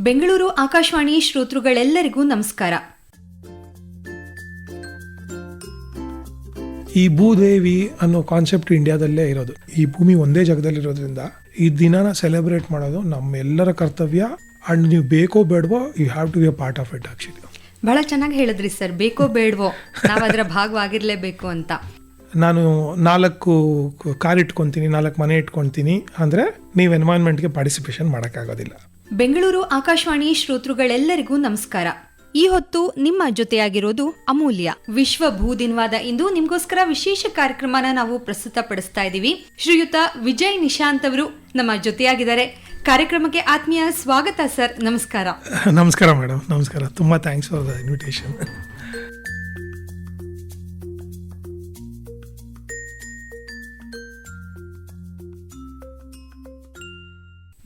ಬೆಂಗಳೂರು ಆಕಾಶವಾಣಿ ಶ್ರೋತೃಗಳೆಲ್ಲರಿಗೂ ನಮಸ್ಕಾರ. ಈ ಭೂದೇವಿ ಅನ್ನೋ ಕಾನ್ಸೆಪ್ಟ್ ಇಂಡಿಯಾದಲ್ಲೇ ಇರೋದು. ಈ ಭೂಮಿ ಒಂದೇ ಜಾಗದಲ್ಲಿರೋದ್ರಿಂದ ಈ ದಿನನ ಸೆಲೆಬ್ರೇಟ್ ಮಾಡೋದು ನಮ್ಮೆಲ್ಲರ ಕರ್ತವ್ಯ. ಅಂಡ್ ನೀವು ಬೇಕೋ ಬೇಡವೋ you have to be a part of it. Actually ಬಹಳ ಚೆನ್ನಾಗಿ ಹೇಳಿದ್ರಿ ಸರ್. ಬೇಕೋ ಬೇಡವೋ ನಾವು ಅದರ ಭಾಗವಾಗಿರ್ಲೇಬೇಕು ಅಂತ. ನಾನು 4 ಕಾರ್ ಇಟ್ಕೊತೀನಿ, 4 ಮನೆ ಇಟ್ಕೊತೀನಿ ಅಂದರೆ ನೀವು ಎನ್ವೈರನ್ಮೆಂಟ್ಗೆ ಪಾರ್ಟಿಸಿಪೇಷನ್ ಮಾಡೋಕ್ಕಾಗೋದಿಲ್ಲ. ಬೆಂಗಳೂರು ಆಕಾಶವಾಣಿ ಶ್ರೋತೃಗಳೆಲ್ಲರಿಗೂ ನಮಸ್ಕಾರ. ಈ ಹೊತ್ತು ನಿಮ್ಮ ಜೊತೆಯಾಗಿರೋದು ಅಮೂಲ್ಯ. ವಿಶ್ವ ಭೂ ದಿನವಾದ ಇಂದು ನಿಮ್ಗೋಸ್ಕರ ವಿಶೇಷ ಕಾರ್ಯಕ್ರಮನ ನಾವು ಪ್ರಸ್ತುತಪಡಿಸ್ತಾ ಇದ್ದೀವಿ. ಶ್ರೀಯುತ ವಿಜಯ್ ನಿಶಾಂತ್ ಅವರು ನಮ್ಮ ಜೊತೆಯಾಗಿದ್ದಾರೆ. ಕಾರ್ಯಕ್ರಮಕ್ಕೆ ಆತ್ಮೀಯ ಸ್ವಾಗತ ಸರ್. ನಮಸ್ಕಾರ. ನಮಸ್ಕಾರ ಮೇಡಮ್. ನಮಸ್ಕಾರ. ತುಂಬ ಥ್ಯಾಂಕ್ಸ್ ಫಾರ್ ದ ಇನ್ವಿಟೇಷನ್.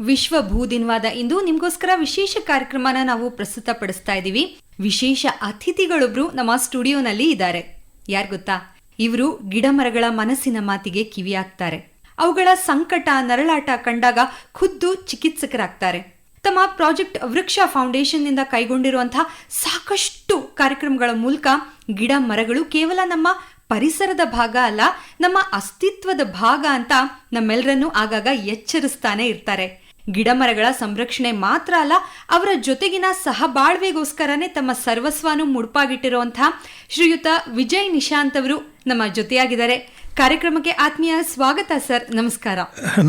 ವಿಶ್ವ ಭೂ ದಿನವಾದ ಇಂದು ನಿಮ್ಗೋಸ್ಕರ ವಿಶೇಷ ಕಾರ್ಯಕ್ರಮನ ನಾವು ಪ್ರಸ್ತುತಪಡಿಸ್ತಾ ಇದ್ದೀವಿ. ವಿಶೇಷ ಅತಿಥಿಗಳೊಬ್ರು ನಮ್ಮ ಸ್ಟುಡಿಯೋನಲ್ಲಿ ಇದ್ದಾರೆ. ಯಾರು ಗೊತ್ತಾ? ಇವರು ಗಿಡ ಮರಗಳ ಮನಸ್ಸಿನ ಮಾತಿಗೆ ಕಿವಿಯಾಗ್ತಾರೆ. ಅವುಗಳ ಸಂಕಟ ನರಳಾಟ ಕಂಡಾಗ ಖುದ್ದು ಚಿಕಿತ್ಸಕರಾಗ್ತಾರೆ. ತಮ್ಮ ಪ್ರಾಜೆಕ್ಟ್ ವೃಕ್ಷ ಫೌಂಡೇಶನ್ ನಿಂದ ಕೈಗೊಂಡಿರುವಂತಹ ಸಾಕಷ್ಟು ಕಾರ್ಯಕ್ರಮಗಳ ಮೂಲಕ ಗಿಡ ಮರಗಳು ಕೇವಲ ನಮ್ಮ ಪರಿಸರದ ಭಾಗ ಅಲ್ಲ, ನಮ್ಮ ಅಸ್ತಿತ್ವದ ಭಾಗ ಅಂತ ನಮ್ಮೆಲ್ಲರನ್ನೂ ಆಗಾಗ ಎಚ್ಚರಿಸ್ತಾನೆ ಇರ್ತಾರೆ. ಗಿಡ ಮರಗಳ ಸಂರಕ್ಷಣೆ ಮಾತ್ರ ಅಲ್ಲ, ಅವರ ಜೊತೆಗಿನ ಸಹಬಾಳ್ವೆಗೋಸ್ಕರನೇ ತಮ್ಮ ಸರ್ವಸ್ವನು ಮುಡುಪಾಗಿಟ್ಟಿರುವಂತಹ ಶ್ರೀಯುತ ವಿಜಯ್ ನಿಶಾಂತ್ ಅವರು ನಮ್ಮ ಜೊತೆಯಾಗಿದ್ದಾರೆ. ಕಾರ್ಯಕ್ರಮಕ್ಕೆ ಆತ್ಮೀಯ ಸ್ವಾಗತ ಸರ್. ನಮಸ್ಕಾರ.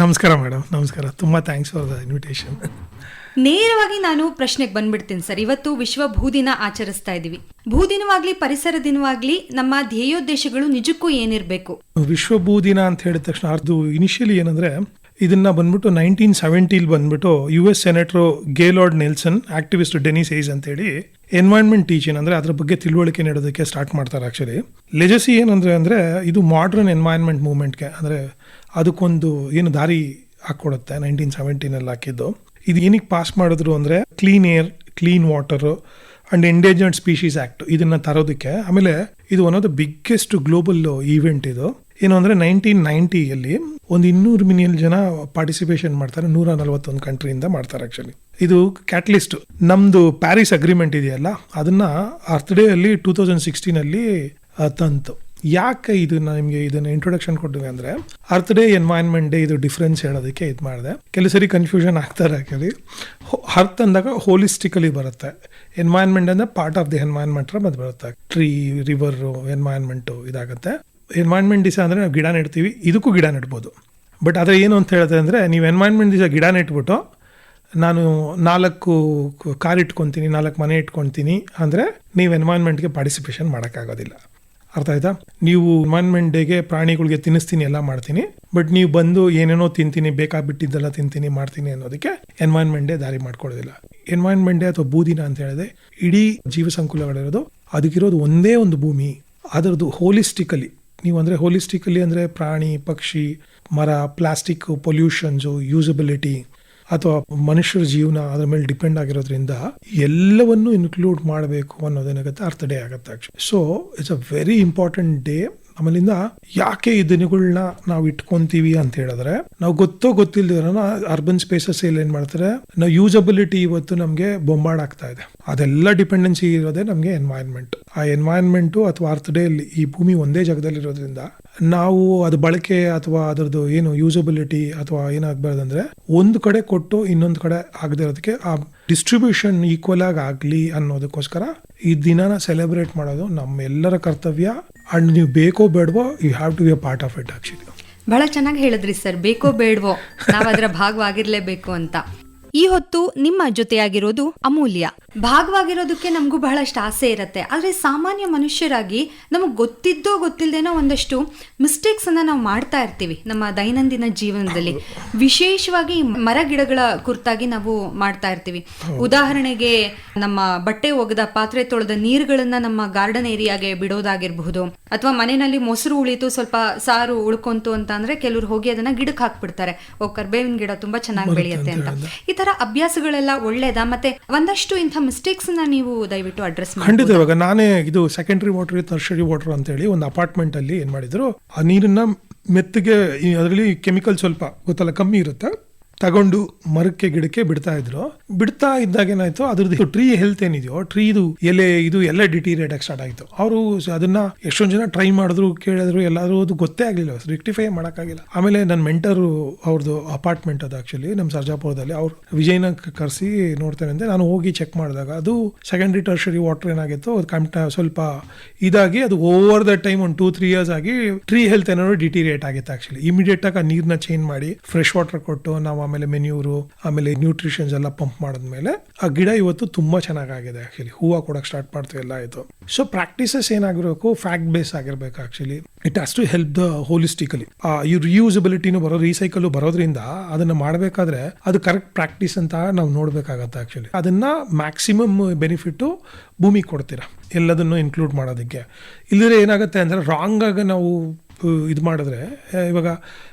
ನಮಸ್ಕಾರ ಮೇಡಮ್. ನಮಸ್ಕಾರ. ತುಂಬ ಥ್ಯಾಂಕ್ಸ್ ಫಾರ್ ದ ಇನ್ವಿಟೇಷನ್. ನೇರವಾಗಿ ನಾನು ಪ್ರಶ್ನೆಗೆ ಬಂದ್ಬಿಡ್ತೀನಿ ಸರ್. ಇವತ್ತು ವಿಶ್ವ ಭೂದಿನ ಆಚರಿಸ್ತಾ ಇದ್ದೀವಿ. ಭೂದಿನವಾಗ್ಲಿ ಪರಿಸರ ದಿನವಾಗ್ಲಿ ನಮ್ಮ ಧ್ಯೇಯೋದ್ದೇಶಗಳು ನಿಜಕ್ಕೂ ಏನಿರಬೇಕು? ವಿಶ್ವ ಭೂದಿನ ಅಂತ ಹೇಳಿದ ತಕ್ಷಣ ಅದು ಇನಿಷಿಯಲಿ ಏನಂದ್ರೆ, ಇದನ್ನ ಬಂದ್ಬಿಟ್ಟು 1970 ಬಂದ್ಬಿಟ್ಟು US senator Gaylord Nelson, activist Denis Hayes ಅಂತ ಹೇಳಿ ಎನ್ವೈರನ್ಮೆಂಟ್ ಟೀಚಿಂಗ್ ಅಂದ್ರೆ ಅದ್ರ ಬಗ್ಗೆ ತಿಳುವಳಿಕೆ ನೀಡೋದಕ್ಕೆ ಸ್ಟಾರ್ಟ್ ಮಾಡ್ತಾರೆ. ಆಕ್ಚುಲಿ ಲೆಜಸಿ ಏನಂದ್ರೆ ಇದು ಮಾಡರ್ನ್ ಎನ್ವೈರನ್ಮೆಂಟ್ ಮೂವ್ಮೆಂಟ್ಗೆ ಅಂದ್ರೆ ಅದಕ್ಕೊಂದು ಏನು ದಾರಿ ಹಾಕೊಡುತ್ತೆ. 1970 ಹಾಕಿದ್ದು. ಇದು ಏನಕ್ಕೆ ಪಾಸ್ ಮಾಡಿದ್ರು ಅಂದರೆ clean air, clean water and endangered species act ಇದನ್ನ ತರೋದಕ್ಕೆ. ಆಮೇಲೆ ಇದು one of the biggest global event. ಇದು ಏನು ಅಂದರೆ 1990 ಒಂದು 200 ಮಿಲಿಯನ್ ಜನ ಪಾರ್ಟಿಸಿಪೇಷನ್ ಮಾಡ್ತಾರೆ. 141 ಕಂಟ್ರಿಯಿಂದ ಮಾಡ್ತಾರೆ. ಆಕ್ಚುಲಿ ಇದು ಕ್ಯಾಟಲಿಸ್ಟ್. ನಮ್ದು ಪ್ಯಾರಿಸ್ ಅಗ್ರಿಮೆಂಟ್ ಇದೆಯಲ್ಲ, ಅದನ್ನ ಅರ್ತ್ ಡೇ ಅಲ್ಲಿ 2016 ತಂತು. ಯಾಕೆ ಇದನ್ನ ನಿಮಗೆ ಇದನ್ನ ಇಂಟ್ರೊಡಕ್ಷನ್ ಕೊಟ್ಟಿವೆ ಅಂದ್ರೆ, ಅರ್ತ್ ಡೇ ಎನ್ವೈರನ್ಮೆಂಟ್ ಡೇ ಇದು ಡಿಫ್ರೆನ್ಸ್ ಹೇಳೋದಕ್ಕೆ ಇದು ಮಾಡಿದೆ. ಕೆಲವು ಸರಿ ಕನ್ಫ್ಯೂಷನ್ ಆಗ್ತಾರೆ. ಆಕ್ಚುಲಿ ಅರ್ತ್ ಅಂದಾಗ ಹೋಲಿಸ್ಟಿಕಲಿ ಬರುತ್ತೆ, ಎನ್ವೈರನ್ಮೆಂಟ್ ಅಂದ್ರೆ ಪಾರ್ಟ್ ಆಫ್ ದಿ ಎನ್ವೈರನ್ಮೆಂಟ್ ಅದು ಬರುತ್ತೆ. ಟ್ರೀ, ರಿವರ್, ಎನ್ವೈರನ್ಮೆಂಟ್ ಇದಾಗುತ್ತೆ. ಎನ್ವೈರನ್ಮೆಂಟ್ ದಿವಸ ಅಂದರೆ ನಾವು ಗಿಡ ನೆಡ್ತೀವಿ, ಇದಕ್ಕೂ ಗಿಡ ನೆಡ್ಬೋದು. ಬಟ್ ಆದರೆ ಏನು ಅಂತ ಹೇಳಿದ್ರೆ ಅಂದರೆ, ನೀವು ಎನ್ವೈರನ್ಮೆಂಟ್ ದಿವಸ ಗಿಡ ನೆಟ್ಬಿಟ್ಟು ನಾನು 4 ಕಾರ್ ಇಟ್ಕೊತೀನಿ, 4 ಮನೆ ಇಟ್ಕೊತೀನಿ ಅಂದರೆ ನೀವು ಎನ್ವೈರನ್ಮೆಂಟ್ಗೆ ಪಾರ್ಟಿಸಿಪೇಷನ್ ಮಾಡೋಕ್ಕಾಗೋದಿಲ್ಲ. ಅರ್ಥ ಆಯ್ತಾ? ನೀವು ಎನ್ವೈರನ್ಮೆಂಟ್ ಡೇಗೆ ಪ್ರಾಣಿಗಳಿಗೆ ತಿನ್ನಿಸ್ತೀನಿ, ಎಲ್ಲ ಮಾಡ್ತೀನಿ, ಬಟ್ ನೀವು ಬಂದು ಏನೇನೋ ತಿಂತೀನಿ, ಬೇಕಾಗ್ಬಿಟ್ಟಿದ್ದೆಲ್ಲ ತಿಂತೀನಿ, ಮಾಡ್ತೀನಿ ಅನ್ನೋದಕ್ಕೆ ಎನ್ವೈರನ್ಮೆಂಟ್ ಡೇ ದಾರಿ ಮಾಡ್ಕೊಳ್ಳೋದಿಲ್ಲ. ಎನ್ವೈರನ್ಮೆಂಟ್ ಡೇ ಅಥವಾ ಭೂದಿನ ಅಂತ ಹೇಳಿದ್ರೆ ಇಡೀ ಜೀವ ಸಂಕುಲಗಳಿರೋದು, ಅದಕ್ಕಿರೋದು ಒಂದೇ ಒಂದು ಭೂಮಿ. ಅದರದ್ದು ಹೋಲಿಸ್ಟಿಕಲಿ, ನೀವು ಅಂದರೆ ಹೋಲಿಸ್ಟಿಕಲಿ ಅಂದರೆ ಪ್ರಾಣಿ, ಪಕ್ಷಿ, ಮರ, ಪ್ಲಾಸ್ಟಿಕ್, ಪೊಲ್ಯೂಷನ್ಸು, ಯೂಸಬಿಲಿಟಿ ಅಥವಾ ಮನುಷ್ಯರ ಜೀವನ ಅದ್ರ ಮೇಲೆ ಡಿಪೆಂಡ್ ಆಗಿರೋದ್ರಿಂದ ಎಲ್ಲವನ್ನೂ ಇನ್ಕ್ಲೂಡ್ ಮಾಡಬೇಕು ಅನ್ನೋದೇನಾಗುತ್ತೆ ಅರ್ಥ ಡೇ ಆಗುತ್ತೆ. Actually so it's a very important day. ಆಮೇಲಿಂದ ಯಾಕೆ ಈ ದಿನಗಳನ್ನ ನಾವು ಇಟ್ಕೊಂತೀವಿ ಅಂತ ಹೇಳಿದ್ರೆ, ನಾವು ಗೊತ್ತಿಲ್ದಿರೋನ ಅರ್ಬನ್ ಸ್ಪೇಸಸ್ ಏನ್ ಮಾಡ್ತಾರೆ, ನಾವು ಯೂಸಬಿಲಿಟಿ ಇವತ್ತು ನಮಗೆ ಬೊಂಬಾರ್ಡ್ ಆಗ್ತಾ ಇದೆ. ಅದೆಲ್ಲ ಡಿಪೆಂಡೆನ್ಸಿ ಇರೋದೇ ನಮಗೆ ಎನ್ವೈರನ್ಮೆಂಟ್. ಆ ಎನ್ವೈರನ್ಮೆಂಟು ಅಥವಾ ಅರ್ತ್ ಡೇ ಅಲ್ಲಿ ಈ ಭೂಮಿ ಒಂದೇ ಜಾಗದಲ್ಲಿರೋದ್ರಿಂದ ನಾವು ಅದು ಬಳಕೆ ಅಥವಾ ಅದರದ್ದು ಏನು ಯೂಸಬಿಲಿಟಿ ಅಥವಾ ಏನಾಗಬಾರ್ದಂದ್ರೆ ಒಂದು ಕಡೆ ಕೊಟ್ಟು ಇನ್ನೊಂದು ಕಡೆ ಆಗದೆ ಇರೋದಕ್ಕೆ ಆ ಡಿಸ್ಟ್ರಿಬ್ಯೂಷನ್ ಈಕ್ವಲ್ ಆಗಲಿ ಅನ್ನೋದಕ್ಕೋಸ್ಕರ ಈ ದಿನನ ಸೆಲೆಬ್ರೇಟ್ ಮಾಡೋದು ನಮ್ಮೆಲ್ಲರ ಕರ್ತವ್ಯ. ಅಂಡ್ ನೀವು ಬೇಕೋ ಬೇಡವೋ you have to be a part of it. Actually ಬಹಳ ಚೆನ್ನಾಗಿ ಹೇಳಿದ್ರಿ ಸರ್. ಬೇಕೋ ಬೇಡವೋ ನಾವು ಅದರ ಭಾಗವಾಗಿರ್ಲೇಬೇಕು ಅಂತ. ಈ ಹೊತ್ತು ನಿಮ್ಮ ಜೊತೆಯಾಗಿರೋದು ಅಮೂಲ್ಯ. ಭಾಗವಾಗಿರೋದಕ್ಕೆ ನಮಗೂ ಬಹಳಷ್ಟು ಆಸೆ ಇರುತ್ತೆ. ಆದರೆ ಸಾಮಾನ್ಯ ಮನುಷ್ಯರಾಗಿ ನಮಗೆ ಗೊತ್ತಿದ್ದೋ ಗೊತ್ತಿಲ್ಲದೇನೋ ಒಂದಷ್ಟು ಮಿಸ್ಟೇಕ್ಸ್ ಅನ್ನ ನಾವು ಮಾಡ್ತಾ ಇರ್ತೀವಿ ನಮ್ಮ ದೈನಂದಿನ ಜೀವನದಲ್ಲಿ. ವಿಶೇಷವಾಗಿ ಮರ ಗಿಡಗಳ ಕುರಿತಾಗಿ ನಾವು ಮಾಡ್ತಾ ಇರ್ತೀವಿ. ಉದಾಹರಣೆಗೆ ನಮ್ಮ ಬಟ್ಟೆ ಒಗೆದ, ಪಾತ್ರೆ ತೊಳೆದ ನೀರುಗಳನ್ನ ನಮ್ಮ ಗಾರ್ಡನ್ ಏರಿಯಾಗೆ ಬಿಡೋದಾಗಿರಬಹುದು, ಅಥವಾ ಮನೆಯಲ್ಲಿ ಮೊಸರು ಉಳಿತು, ಸ್ವಲ್ಪ ಸಾರು ಉಳ್ಕೊಂತು ಅಂತ ಅಂದ್ರೆ ಕೆಲವರು ಹೋಗಿ ಅದನ್ನ ಗಿಡಕ್ಕೆ ಹಾಕ್ಬಿಡ್ತಾರೆ. ಕರ್ಬೇವಿನ ಗಿಡ ತುಂಬಾ ಚೆನ್ನಾಗಿ ಬೆಳೆಯುತ್ತೆ ಅಂತ. ಈ ತರ ಅಭ್ಯಾಸಗಳೆಲ್ಲ ಒಳ್ಳೇದಾ? ಮತ್ತೆ ಒಂದಷ್ಟು ಇಂಥ ಮಿಸ್ಟೇಕ್ಸ್ ನೀವು ದಯವಿಟ್ಟು ಅಡ್ರೆಸ್ ಮಾಡಿ. ಖಂಡಿತ. ಇವಾಗ ನಾನೇ ಇದು ಸೆಕೆಂಡರಿ ವಾಟರ್, ಟರ್ಷರಿ ವಾಟರ್ ಅಂತ ಹೇಳಿ ಒಂದು ಅಪಾರ್ಟ್ಮೆಂಟ್ ಅಲ್ಲಿ ಏನ್ ಮಾಡಿದ್ರು, ಆ ನೀರನ್ನ ಮೆತ್ತಗೆ, ಅದರಲ್ಲಿ ಕೆಮಿಕಲ್ ಸ್ವಲ್ಪ ಗೊತ್ತಲ್ಲ ಕಮ್ಮಿ ಇರುತ್ತೆ, ತಗೊಂಡು ಮರಕ್ಕೆ ಗಿಡಕ್ಕೆ ಬಿಡ್ತಾ ಇದ್ರು. ಬಿಡ್ತಾ ಇದ್ದಾಗ ಏನಾಯ್ತು, ಅದ್ರದ್ದು ಟ್ರೀ ಹೆಲ್ತ್ ಏನಿದೆಯೋ, ಟ್ರೀದು ಎಲೆ ಇದು ಎಲ್ಲ ಡಿಟೀರಿಯೇಟ್ ಆಗಿ ಸ್ಟಾರ್ಟ್ ಆಯ್ತು. ಅವರು ಅದನ್ನ ಎಷ್ಟೊಂದು ಜನ ಟ್ರೈ ಮಾಡಿದ್ರು, ಕೇಳಿದ್ರು, ಎಲ್ಲಾದ್ರೂ ಅದು ಗೊತ್ತೇ ಆಗಲಿಲ್ಲ, ರೆಕ್ಟಿಫೈ ಮಾಡೋಕ್ಕಾಗಿಲ್ಲ. ಆಮೇಲೆ ನನ್ನ ಮೆಂಟರು ಅವ್ರದ್ದು ಅಪಾರ್ಟ್ಮೆಂಟ್ ಅದು ಆಕ್ಚುಲಿ ನಮ್ಮ ಸರ್ಜಾಪುರದಲ್ಲಿ, ಅವ್ರು ವಿಜಯನ ಕರೆಸಿ ನೋಡ್ತೇನೆ ಅಂತ ನಾನು ಹೋಗಿ ಚೆಕ್ ಮಾಡಿದಾಗ ಅದು ಸೆಕೆಂಡ್ರಿ ಟರ್ಷರಿ ವಾಟರ್ ಏನಾಗಿತ್ತು, ಅದು ಸ್ವಲ್ಪ ಇದಾಗಿ ಅದು ಓವರ್ ದ ಟೈಮ್ ಒಂದು 2-3 years ಆಗಿ ಟ್ರೀ ಹೆಲ್ತ್ ಏನಾದ್ರು ಡಿಟೀರಿಯೇಟ್ ಆಗಿತ್ತು ಆಕ್ಚುಲಿ. ಇಮಿಡಿಯೇಟ್ ಆಗಿ ಆ ನೀರ್ನ ಚೇಂಜ್ ಮಾಡಿ ಫ್ರೆಶ್ ವಾಟರ್ ಕೊಟ್ಟು ನಾವು ಆಮೇಲೆ ಮೆನ್ಯೂರು ಆಮೇಲೆ ನ್ಯೂಟ್ರಿಷನ್ಸ್ ಎಲ್ಲ ಪಂಪ್ ಮಾಡಿದ್ಮೇಲೆ ಆ ಗಿಡ ಇವತ್ತು ತುಂಬಾ ಚೆನ್ನಾಗಿದೆ ಆಕ್ಚುಲಿ. ಹೂವು ಕೊಡಕ್ಕೆ ಸ್ಟಾರ್ಟ್ ಮಾಡ್ತೀವಿ, ಎಲ್ಲ ಆಯ್ತು. ಸೊ ಪ್ರಾಕ್ಟೀಸಸ್ ಏನಾಗಿರ್ಬೇಕು, ಫ್ಯಾಕ್ಟ್ ಬೇಸ್ ಆಗಿರ್ಬೇಕು actually. It has to help the holistically. ಈ ರಿಯೂಸಬಿಲಿಟಿನೂ ರೀಸೈಕಲ್ ಬರೋದ್ರಿಂದ ಅದನ್ನ ಮಾಡಬೇಕಾದ್ರೆ ಅದು ಕರೆಕ್ಟ್ ಪ್ರಾಕ್ಟೀಸ್ ಅಂತ ನಾವು ನೋಡ್ಬೇಕಾಗತ್ತೆ ಆಕ್ಚುಲಿ. ಅದನ್ನ ಮ್ಯಾಕ್ಸಿಮಮ್ ಬೆನಿಫಿಟ್ ಭೂಮಿಗೆ ಕೊಡ್ತೀರಾ ಎಲ್ಲದನ್ನು ಇನ್ಕ್ಲೂಡ್ ಮಾಡೋದಕ್ಕೆ. ಇಲ್ಲದ್ರೆ ಏನಾಗುತ್ತೆ ಅಂದ್ರೆ ರಾಂಗ್ ಆಗಿ ನಾವು ಇದು ಮಾಡಿದ್ರೆ, ಇವಾಗ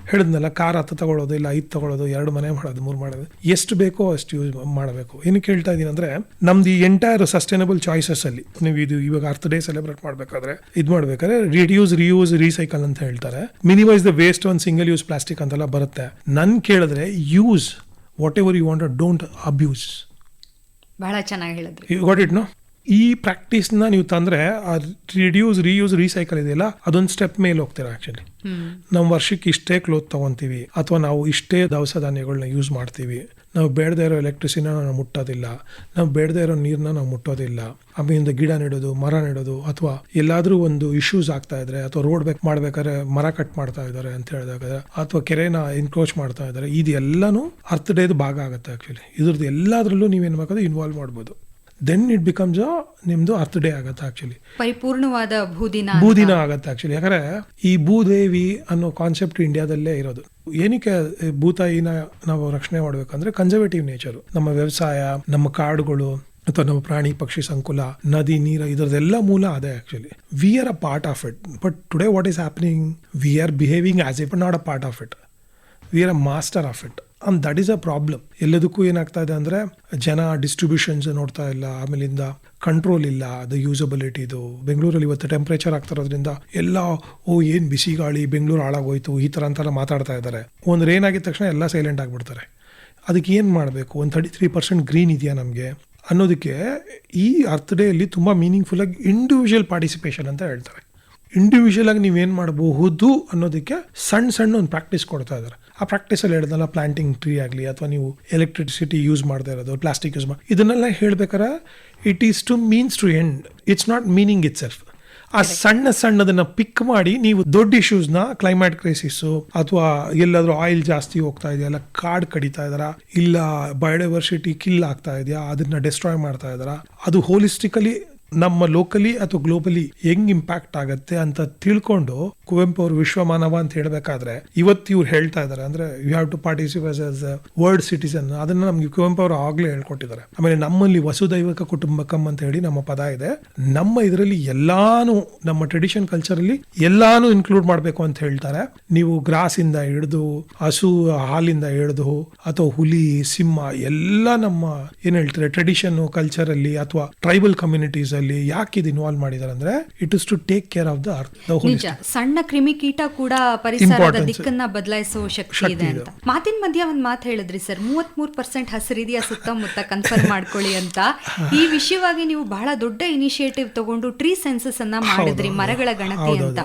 ಹೇಳಿದ್ನಲ್ಲ, ಕಾರ್ 10 ತಗೊಳ್ಳೋದು, ಇಲ್ಲ 5 ತಗೊಳ್ಳೋದು, 2 ಮನೆ ಮಾಡೋದು, 3 ಮಾಡೋದು, ಎಷ್ಟು ಬೇಕೋ ಅಷ್ಟು ಯೂಸ್ ಮಾಡಬೇಕು. ಏನಕ್ಕೆ ಹೇಳ್ತಾ ಇದ್ದೀನಿ ಅಂದ್ರೆ, ನಮ್ದು ಈ ಎಂಟೈರ್ ಸಸ್ಟೈನಬಲ್ ಚಾಯ್ಸಸ್ ಅಲ್ಲಿ ನೀವು ಇದು ಇವಾಗ ಅರ್ತ್ ಡೇ ಸೆಲೆಬ್ರೇಟ್ ಮಾಡಬೇಕಾದ್ರೆ ರಿಡ್ಯೂಸ್, ರಿಯೂಸ್, ರೀಸೈಕಲ್ ಅಂತ ಹೇಳ್ತಾರೆ. Minimise the waste on single use plastic ಅಂತೆಲ್ಲ ಬರುತ್ತೆ. ನನ್ ಕೇಳಿದ್ರೆ use whatever you want, don't abuse. ಬಹಳ ಚೆನ್ನಾಗಿ ಹೇಳಿದ್ರಿ. You got it no? ಈ ಪ್ರಾಕ್ಟೀಸ್ನ ನೀವು ತಂದ್ರೆ ರಿಡ್ಯೂಸ್, ರಿಯೂಸ್, ರೀಸೈಕಲ್ ಇದೆಯಲ್ಲ, ಅದೊಂದು ಸ್ಟೆಪ್ ಮೇಲೆ ಹೋಗ್ತೀರಾ ಆಕ್ಚುಲಿ. ನಾವು ವರ್ಷಕ್ಕೆ ಇಷ್ಟೇ ಕ್ಲೋತ್ ತಗೊಂತೀವಿ, ಅಥವಾ ನಾವು ಇಷ್ಟೇ ದವಸ ಧಾನ್ಯಗಳನ್ನ ಯೂಸ್ ಮಾಡ್ತೀವಿ, ನಾವು ಬೇಡದೇ ಇರೋ ಎಲೆಕ್ಟ್ರಿಸಿಟಿನ ನಾವು ಮುಟ್ಟೋದಿಲ್ಲ, ನಾವು ಬೇಡದೇ ಇರೋ ನೀರನ್ನ ನಾವು ಮುಟ್ಟೋದಿಲ್ಲ. ಆಮೇಲಿಂದ ಗಿಡ ನೆಡೋದು, ಮರ ನೆಡೋದು, ಅಥವಾ ಎಲ್ಲಾದ್ರೂ ಒಂದು ಇಶ್ಯೂಸ್ ಆಗ್ತಾ ಇದ್ರೆ, ಅಥವಾ ರೋಡ್ ಮಾಡ್ಬೇಕಾದ್ರೆ ಮರ ಕಟ್ ಮಾಡ್ತಾ ಇದ್ದಾರೆ ಅಂತ ಹೇಳಿದಾಗ, ಅಥವಾ ಕೆರೆನ ಎನ್ಕ್ರೋಚ್ ಮಾಡ್ತಾ ಇದ್ದಾರೆ, ಇದೆಲ್ಲಾನು ಅರ್ತ್ ಡೇದು ಭಾಗ ಆಗುತ್ತೆ ಆಕ್ಚುಲಿ. ಇದ್ರದ್ದು ಎಲ್ಲಾದ್ರಲ್ಲೂ ನೀವೇನು ಬೇಕಾದ್ರೆ ಇನ್ವಾಲ್ವ್ ಮಾಡ್ಬೋದು. ದೆನ್ ಇಟ್ ಬಿಕಮ್ಸ್ ನಿಮ್ದು ಅರ್ತ್ ಡೇ ಆಗತ್ತೆ ಆಕ್ಚುಲಿ. ಪರಿಪೂರ್ಣವಾದ ಭೂದಿನ ಆಗತ್ತೆ ಆಕ್ಚುಲಿ. ಯಾಕಂದ್ರೆ ಈ ಭೂದೇವಿ ಅನ್ನೋ ಕಾನ್ಸೆಪ್ಟ್ ಇಂಡಿಯಾದಲ್ಲೇ ಇರೋದು. ಏನಕ್ಕೆ ಭೂತಾಯಿನ ನಾವು ರಕ್ಷಣೆ ಮಾಡ್ಬೇಕಂದ್ರೆ ಕನ್ಸರ್ವೇಟಿವ್ ನೇಚರ್. ನಮ್ಮ ವ್ಯವಸಾಯ, ನಮ್ಮ ಕಾಡುಗಳು, ಅಥವಾ ನಮ್ಮ ಪ್ರಾಣಿ ಪಕ್ಷಿ ಸಂಕುಲ, ನದಿ ನೀರು, ಇದರದೆಲ್ಲ ಮೂಲ ಅದೇ actually. V are a part of it. But today what is happening, we are behaving as if not a part of it. V are a master of it. And that is a problem. ಎಲ್ಲದಕ್ಕೂ ಏನಾಗ್ತಾ ಇದೆ ಅಂದರೆ, ಜನ distributions ನೋಡ್ತಾ ಇಲ್ಲ, ಆಮೇಲಿಂದ control ಇಲ್ಲ ಅದು ಯೂಸಬಿಲಿಟಿದು. ಬೆಂಗಳೂರಲ್ಲಿ ಇವತ್ತು ಟೆಂಪ್ರೇಚರ್ ಆಗ್ತಾ ಇರೋದ್ರಿಂದ ಎಲ್ಲ ಏನು ಬಿಸಿ ಗಾಳಿ, ಬೆಂಗಳೂರು ಹಾಳಾಗೋಯ್ತು, ಈ ಥರ ಅಂತೆಲ್ಲ ಮಾತಾಡ್ತಾ ಇದ್ದಾರೆ. ಒಂದು ರೇನ್ ಆಗಿದ ತಕ್ಷಣ ಎಲ್ಲ ಸೈಲೆಂಟ್ ಆಗಿಬಿಡ್ತಾರೆ. ಅದಕ್ಕೆ ಏನು ಮಾಡಬೇಕು, ಒಂದು 33% ಗ್ರೀನ್ ಇದೆಯಾ ನಮಗೆ ಅನ್ನೋದಕ್ಕೆ ಈ ಅರ್ತ್ ಡೇಯಲ್ಲಿ ತುಂಬ ಮೀನಿಂಗ್ಫುಲ್ಲಾಗಿ ಇಂಡಿವಿಜುವಲ್ ಪಾರ್ಟಿಸಿಪೇಷನ್ ಅಂತ ಹೇಳ್ತಾರೆ. ಇಂಡಿವಿಜುವಲ್ ಆಗಿ ನೀವೇನು ಮಾಡಬಹುದು ಅನ್ನೋದಕ್ಕೆ ಸಣ್ಣ ಒಂದು ಪ್ರಾಕ್ಟೀಸ್ ಕೊಡ್ತಾ ಇದ್ದಾರೆ. ಆ ಪ್ರಾಕ್ಟೀಸಲ್ಲಿ ಹೇಳಿದ್ನಲ್ಲ, ಪ್ಲಾಂಟಿಂಗ್ ಟ್ರೀ ಆಗಲಿ, ಅಥವಾ ನೀವು ಎಲೆಕ್ಟ್ರಿಸಿಟಿ ಯೂಸ್ ಮಾಡದೇ ಇರೋದು, ಪ್ಲಾಸ್ಟಿಕ್ ಯೂಸ್ ಮಾಡಿ, ಇದನ್ನೆಲ್ಲ ಹೇಳ್ಬೇಕಾರೆ it is to means to end, it's not meaning itself. ಆ ಸಣ್ಣದನ್ನ ಪಿಕ್ ಮಾಡಿ ನೀವು ದೊಡ್ಡ ಇಶ್ಯೂಸ್ನ, ಕ್ಲೈಮೇಟ್ ಕ್ರೈಸಿಸ್, ಅಥವಾ ಎಲ್ಲಾದ್ರೂ ಆಯಿಲ್ ಜಾಸ್ತಿ ಹೋಗ್ತಾ ಇದೆಯಾ, ಇಲ್ಲ ಕಾಡ್ ಕಡಿತಾ ಇದಾರಾ, ಇಲ್ಲ ಬಯೋಡೈವರ್ಸಿಟಿ ಕಿಲ್ ಆಗ್ತಾ ಇದೆಯಾ, ಅದನ್ನ ಡಿಸ್ಟ್ರಾಯ್ ಮಾಡ್ತಾ ಇದಾರಾ, ಅದು ಹೋಲಿಸ್ಟಿಕಲಿ ನಮ್ಮ ಲೋಕಲಿ ಅಥವಾ ಗ್ಲೋಬಲಿ ಹೆಂಗ್ ಇಂಪ್ಯಾಕ್ಟ್ ಆಗತ್ತೆ ಅಂತ ತಿಳ್ಕೊಂಡು, ಕುವೆಂಪು ಅವರು ವಿಶ್ವಮಾನವ ಅಂತ ಹೇಳ್ಬೇಕಾದ್ರೆ ಇವತ್ತು ಇವ್ರು ಹೇಳ್ತಾ ಇದ್ದಾರೆ ಅಂದ್ರೆ you have to participate as a world citizen. ಅದನ್ನ ನಮ್ಗೆ ಕುವೆಂಪು ಅವರು ಆಗ್ಲೇ ಹೇಳ್ಕೊಟ್ಟಿದ್ದಾರೆ. ಆಮೇಲೆ ನಮ್ಮಲ್ಲಿ ವಸುದೈವಕ ಕುಟುಂಬಕಂ ಅಂತ ಹೇಳಿ ನಮ್ಮ ಪದ ಇದೆ. ನಮ್ಮ ಇದರಲ್ಲಿ ಎಲ್ಲಾನು, ನಮ್ಮ ಟ್ರೆಡಿಷನ್ ಕಲ್ಚರ್ ಅಲ್ಲಿ ಎಲ್ಲಾನು ಇನ್ಕ್ಲೂಡ್ ಮಾಡಬೇಕು ಅಂತ ಹೇಳ್ತಾರೆ. ನೀವು ಗ್ರಾಸ್ ಇಂದ ಹಿಡಿದು, ಹಸು ಹಾಲಿಂದ ಹಿಡಿದು, ಅಥವಾ ಹುಲಿ, ಸಿಂಹ, ಎಲ್ಲ ನಮ್ಮ ಏನ್ ಹೇಳ್ತಾರೆ ಟ್ರೆಡಿಷನ್ ಕಲ್ಚರ್ ಅಲ್ಲಿ ಅಥವಾ ಟ್ರೈಬಲ್ ಕಮ್ಯುನಿಟೀಸ್ ಅಲ್ಲಿ ಯಾಕೆ ಇದು ಇನ್ವಾಲ್ವ್ ಮಾಡಿದ್ದಾರೆ ಅಂದ್ರೆ, it is to take care of the earth. ನಿಜ, ಸಣ್ಣ ಕ್ರಿಮಿಕೀಟ ಕೂಡ ಪರಿಸರದ ದಿಕ್ಕನ್ನ ಬದಲಾಯಿಸುವ ಶಕ್ತಿ ಇದೆ ಅಂತ. ಮಾತಿನ ಮಧ್ಯ ಒಂದ್ ಮಾತು ಹೇಳಿದ್ರಿ ಸರ್, 33% ಹಸಿರಿದೆಯಾ ಸುತ್ತಮುತ್ತ, ಕನ್ಫರ್ಮ್ ಮಾಡ್ಕೊಳ್ಳಿ ಅಂತ. ಈ ವಿಷಯವಾಗಿ ನೀವು ಬಹಳ ದೊಡ್ಡ ಇನಿಷಿಯೇಟಿವ್ ತಗೊಂಡು ಟ್ರೀ ಸೆನ್ಸಸ್ ಅನ್ನ ಮಾಡಿದ್ರಿ, ಮರಗಳ ಗಣತಿ ಅಂತ.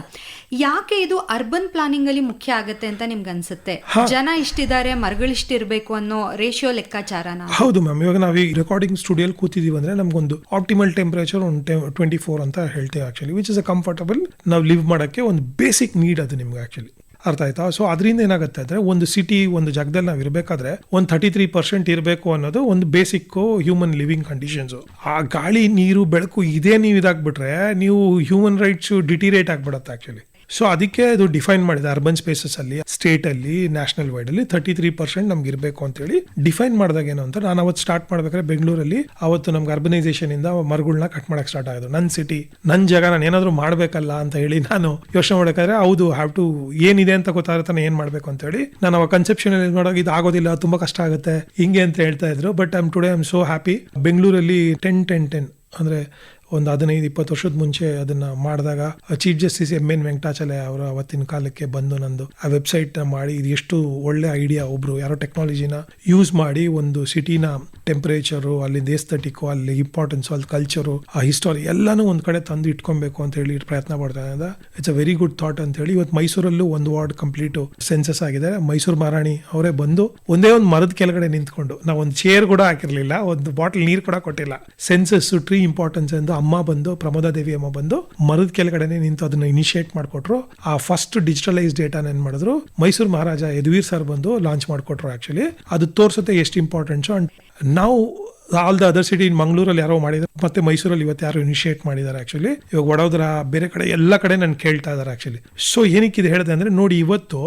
ಯಾಕೆ ಇದು ಅರ್ಬನ್ ಪ್ಲಾನಿಂಗ್ ಅಲ್ಲಿ ಮುಖ್ಯ ಆಗತ್ತೆ ಅಂತ ನಿಮ್ಗೆ ಅನ್ಸುತ್ತೆ? ಜನ ಇಷ್ಟಿದ್ದಾರೆ, ಮರಗಳಿಷ್ಟಿರ್ಬೇಕು ಅನ್ನೋ ರೇಷಿಯೋ ಲೆಕ್ಕಾಚಾರನ? ಹೌದು ಮ್ಯಾಮ್. ಇವಾಗ ನಾವು ಈ ರೆಕಾರ್ಡಿಂಗ್ ಸ್ಟುಡಿಯೋಲ್ ಕೂತಿದೀವಿ ಅಂದ್ರೆ ನಮ್ಗೊಂದು ಆಪ್ಟಿಮಲ್ ಟೆಂಪರೇಚರ್ 24 ಅಂತ ಹೇಳ್ತೇವೆ actually, which is a comfortable ನಾವು ಲಿವ್ ಮಾಡಕ್ಕೆ ಒಂದು ಬೇಸಿಕ್ ನೀಡ್ ಅದು ನಿಮ್ಗೆ ಆಕ್ಚುಲಿ. ಅರ್ಥ ಆಯ್ತಾ? ಸೊ ಅದರಿಂದ ಏನಾಗುತ್ತೆ ಅಂದ್ರೆ, ಒಂದು ಸಿಟಿ, ಒಂದು ಜಾಗದಲ್ಲಿ ನಾವು ಇರಬೇಕಾದ್ರೆ ಒಂದು 33% ಇರಬೇಕು ಅನ್ನೋದು ಒಂದು ಬೇಸಿಕ್ ಹ್ಯೂಮನ್ ಲಿವಿಂಗ್ ಕಂಡೀಷನ್ಸ್. ಆ ಗಾಳಿ, ನೀರು, ಬೆಳಕು ಇದೇ ನೀವು ಇದಾಗ್ಬಿಟ್ರೆ ನೀವು ಹ್ಯೂಮನ್ ರೈಟ್ಸ್ ಡಿಟಿರೇಟ್ ಆಗ್ಬಿಡುತ್ತೆ ಆಕ್ಚುಲಿ. ಸೊ ಅದಕ್ಕೆ ಅದು ಡಿಫೈನ್ ಮಾಡಿದೆ ಅರ್ಬನ್ ಸ್ಪೇಸಸ್ ಅಲ್ಲಿ, ಸ್ಟೇಟ್ ಅಲ್ಲಿ, ನ್ಯಾಷನಲ್ ವೈಡ್ ಅಲ್ಲಿ 33% ನಮ್ಗೆ ಇರಬೇಕು ಅಂತ ಹೇಳಿ ಡಿಫೈನ್ ಮಾಡಿದಾಗ ಏನು ಅಂತ, ನಾನು ಅವತ್ತು ಸ್ಟಾರ್ಟ್ ಮಾಡ್ಬೇಕಾದ್ರೆ ಬೆಂಗಳೂರಲ್ಲಿ ಅವತ್ತು ನಮ್ಗೆ ಅರ್ಬನೈಸೇಷನ್ ಇಂದ ಮರಗಳನ್ನ ಕಟ್ ಮಾಡಕ್ ಸ್ಟಾರ್ಟ್ ಆಗೋದು. ನನ್ನ ಸಿಟಿ, ನನ್ನ ಜಾಗ, ನಾನು ಏನಾದ್ರು ಮಾಡ್ಬೇಕಲ್ಲ ಅಂತ ಹೇಳಿ ನಾನು ಯೋಚನೆ ಮಾಡಬೇಕಾದ್ರೆ, ಹೌದು ಹ್ಯಾವ್ ಟು, ಏನಿದೆ ಅಂತ ಗೊತ್ತಾಗುತ್ತೆ ಏನ್ ಮಾಡ್ಬೇಕು ಅಂತ ಹೇಳಿ ನಾನು ಅವಾಗ ಕನ್ಸೆಪ್ಷನ್ ನೋಡೋಕೆ ಇದು ಆಗೋದಿಲ್ಲ, ತುಂಬಾ ಕಷ್ಟ ಆಗುತ್ತೆ ಹಿಂಗೆ ಅಂತ ಹೇಳ್ತಾ ಇದ್ರು. But today I am so happy. ಬೆಂಗಳೂರಲ್ಲಿ 10-10-10 ಅಂದ್ರೆ ಒಂದು 15-20 ವರ್ಷದ ಮುಂಚೆ ಅದನ್ನ ಮಾಡಿದಾಗ ಚೀಫ್ ಜಸ್ಟಿಸ್ ಎನ್ ವೆಂಕಟಾಚಲಯ ಅವರು ಅವತ್ತಿನ ಕಾಲಕ್ಕೆ ಬಂದು ನಂದು ಆ ವೆಬ್ಸೈಟ್ ನ ಮಾಡಿ ಇದು ಎಷ್ಟು ಒಳ್ಳೆ ಐಡಿಯಾ, ಒಬ್ರು ಯಾರೋ ಟೆಕ್ನಾಲಜಿನ ಯೂಸ್ ಮಾಡಿ ಒಂದು ಸಿಟಿನ ಟೆಂಪರೇಚರು, ಅಲ್ಲಿ ಏಸ್ಥೆಟಿಕ್, ಅಲ್ಲಿ ಇಂಪಾರ್ಟೆನ್ಸ್, ಅಲ್ಲಿ ಕಲ್ಚರು, ಆ ಹಿಸ್ಟೋರಿ ಎಲ್ಲಾನು ಒಂದ್ ಕಡೆ ತಂದು ಇಟ್ಕೊಬೇಕು ಅಂತ ಹೇಳಿ ಪ್ರಯತ್ನ ಪಡ್ತಾ ಇದ್ದ. It's a very good thought ಅಂತ ಹೇಳಿ ಇವತ್ತು ಮೈಸೂರಲ್ಲೂ ಒಂದು ವಾರ್ಡ್ ಕಂಪ್ಲೀಟ್ ಸೆನ್ಸಸ್ ಆಗಿದೆ. ಮೈಸೂರು ಮಹಾರಾಣಿ ಅವರೇ ಬಂದು ಒಂದೇ ಒಂದು ಮರದ ಕೆಳಗಡೆ ನಿಂತ್ಕೊಂಡು, ನಾವು ಒಂದು ಚೇರ್ ಕೂಡ ಹಾಕಿರ್ಲಿಲ್ಲ, ಒಂದು ಬಾಟಲ್ ನೀರು ಕೂಡ ಕೊಟ್ಟಿಲ್ಲ, ಸೆನ್ಸಸ್ ಟ್ರೀ ಇಂಪಾರ್ಟೆನ್ಸ್ ಎಂದು ಅಮ್ಮ ಬಂದು, ಪ್ರಮೋದಾ ದೇವಿ ಅಮ್ಮ ಬಂದು ಮರದ ಕೆಳಗಡೆ ನಿಂತು ಅದನ್ನ ಇನಿಷಿಯೇಟ್ ಮಾಡ್ಕೊಟ್ರು. ಆ ಫಸ್ಟ್ ಡಿಜಿಟಲೈಸ್ ಡೇಟಾನ ಏನ್ ಮಾಡಿದ್ರು ಮೈಸೂರು ಮಹಾರಾಜ ಯದುವೀರ್ ಸರ್ ಬಂದು ಲಾಂಚ್ ಮಾಡ್ಕೊಟ್ರು. ಆಕ್ಚುಲಿ ಅದು ತೋರ್ಸುತ್ತೆ ಎಷ್ಟು ಇಂಪಾರ್ಟೆಂಟ್ಸು. ಅಂಡ್ ನಾವು ಆಲ್ ದ ಅದರ್ ಸಿಟಿ, ಮಂಗಳೂರಲ್ಲಿ ಯಾರೋ ಮಾಡಿದ್ರು, ಮತ್ತೆ ಮೈಸೂರಲ್ಲಿ ಇವತ್ತು ಯಾರು ಇನಿಷಿಯೇಟ್ ಮಾಡಿದ್ದಾರೆ. ಆಕ್ಚುಲಿ ಇವಾಗ ವಡೋದರ ಬೇರೆ ಕಡೆ ಎಲ್ಲ ಕಡೆ ನಾನು ಕೇಳ್ತಾ ಇದ್ದಾರೆ ಆಕ್ಚುಲಿ. ಸೊ ಏನಕ್ಕೆ ಇದು ಹೇಳಿದೆ ಅಂದ್ರೆ, ನೋಡಿ ಇವತ್ತು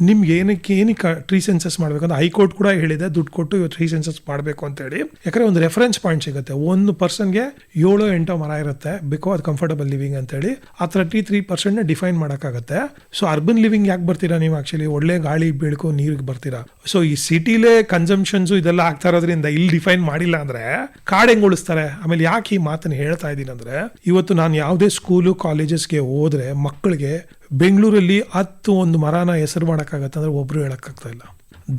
ನಿಮ್ಗೆ ಏನಕ್ಕೆ ಟ್ರೀ ಸೆನ್ಸಸ್ ಮಾಡ್ಬೇಕಂದ್ರೆ ಹೈಕೋರ್ಟ್ ಕೂಡ ಹೇಳಿದೆ, ದುಡ್ಡು ಕೊಟ್ಟು ಇವತ್ತು ಟ್ರೀ ಸೆನ್ಸಸ್ ಮಾಡಬೇಕು ಅಂತ ಹೇಳಿ. ಯಾಕಂದ್ರೆ ಒಂದು ರೆಫರೆನ್ಸ್ ಪಾಯಿಂಟ್ ಸಿಗುತ್ತೆ. ಒಂದು ಪರ್ಸನ್ಗೆ 7-8 ಮರ ಇರುತ್ತೆ, ಬೇಕು ಅದು ಕಂಫರ್ಟಬಲ್ ಲಿವಿಂಗ್ ಅಂತ ಹೇಳಿ. ಆ 33% ಡಿಫೈನ್ ಮಾಡೋಕ್ಕಾಗತ್ತೆ. ಸೊ ಅರ್ಬನ್ ಲಿವಿಂಗ್ ಯಾಕೆ ಬರ್ತೀರಾ ನೀವು? ಆಕ್ಚುಲಿ ಒಳ್ಳೆ ಗಾಳಿ, ಬೆಳಕು, ನೀರಿಗೆ ಬರ್ತೀರಾ. ಸೊ ಈ ಸಿಟಿಲೇ ಕನ್ಸಂಪ್ಷನ್ಸ್ ಇದೆಲ್ಲ ಆಗ್ತಾ ಇರೋದ್ರಿಂದ ಇಲ್ಲಿ ಡಿಫೈನ್ ಮಾಡಿಲ್ಲ ಅಂದ್ರೆ ಕಾಡ್ ಹೆಂಗ್ ಉಳಿಸ್ತಾರೆ? ಆಮೇಲೆ ಯಾಕೆ ಈ ಮಾತನ್ನು ಹೇಳ್ತಾ ಇದ್ದೀನಿ ಅಂದ್ರೆ, ಇವತ್ತು ನಾನು ಯಾವುದೇ ಸ್ಕೂಲು ಕಾಲೇಜಸ್ಗೆ ಹೋದ್ರೆ ಮಕ್ಕಳಿಗೆ ಬೆಂಗಳೂರಲ್ಲಿ 10 ಮರನ ಹೆಸರು ಮಾಡೋಕ್ಕಾಗತ್ತೆ ಅಂದ್ರೆ ಒಬ್ರು ಹೇಳಕ್ಕಾಗ್ತಾ ಇಲ್ಲ.